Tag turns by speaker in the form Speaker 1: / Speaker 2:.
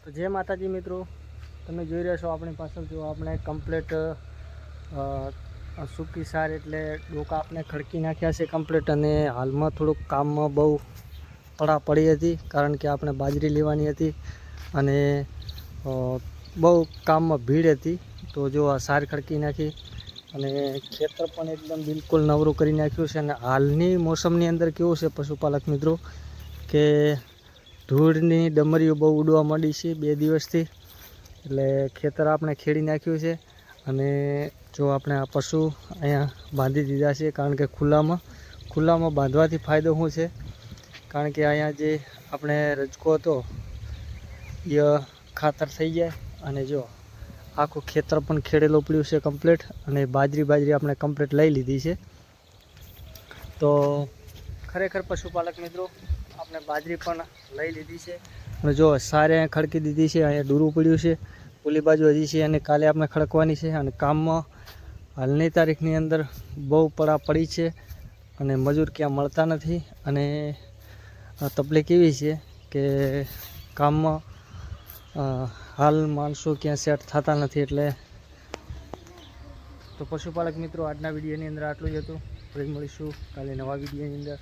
Speaker 1: તો જય માતાજી મિત્રો, તમે જોઈ રહ્યા છો આપણી પાછળ જો આપણે કમ્પ્લીટ સૂકી સાર એટલે ડોકા આપણે ખડકી નાખ્યા છે કમ્પ્લીટ. અને હાલમાં થોડુંક કામમાં બહુ પડા પડી હતી, કારણ કે આપણે બાજરી લેવાની હતી અને બહુ કામમાં ભીડ હતી. તો જો આ સાર ખડકી નાખી અને ખેતર પણ એકદમ બિલકુલ નવરું કરી નાખ્યું છે. અને હાલની મોસમની અંદર કેવું છે પશુપાલક મિત્રો કે ધૂળની ડમરીઓ બહુ ઉડવા માંડી છે 2 દિવસથી. એટલે ખેતર આપણે ખેડી નાખ્યું છે અને જો આપણે આ પશુ અહીંયા બાંધી દીધા છે, કારણ કે ખુલ્લામાં બાંધવાથી ફાયદો શું છે, કારણ કે અહીંયા જે આપણે રજકો હતો એ ખાતર થઈ જાય. અને જો આખું ખેતર પણ ખેડેલું પડ્યું છે કમ્પ્લીટ, અને બાજરી આપણે કમ્પ્લીટ લઈ લીધી છે. તો ખરેખર પશુપાલક મિત્રો આપણે બાજરી પણ લઈ લીધી છે. અને જો સારે અહીંયા ખડકી દીધી છે, અહીંયા ડૂરું પડ્યું છે, ઓલી બાજુ હજી છે, અને કાલે આપણે ખડકવાની છે. અને કામમાં હાલની તારીખની અંદર બહુ પડા પડી છે અને મજૂર ક્યાં મળતા નથી. અને તકલીફ એવી છે કે કામમાં હાલ માણસો ક્યાં સેટ થતા નથી. એટલે તો પશુપાલક મિત્રો આજના વિડીયોની અંદર આટલું જ હતું. ફરી મળીશું કાલે નવા વિડીયોની અંદર.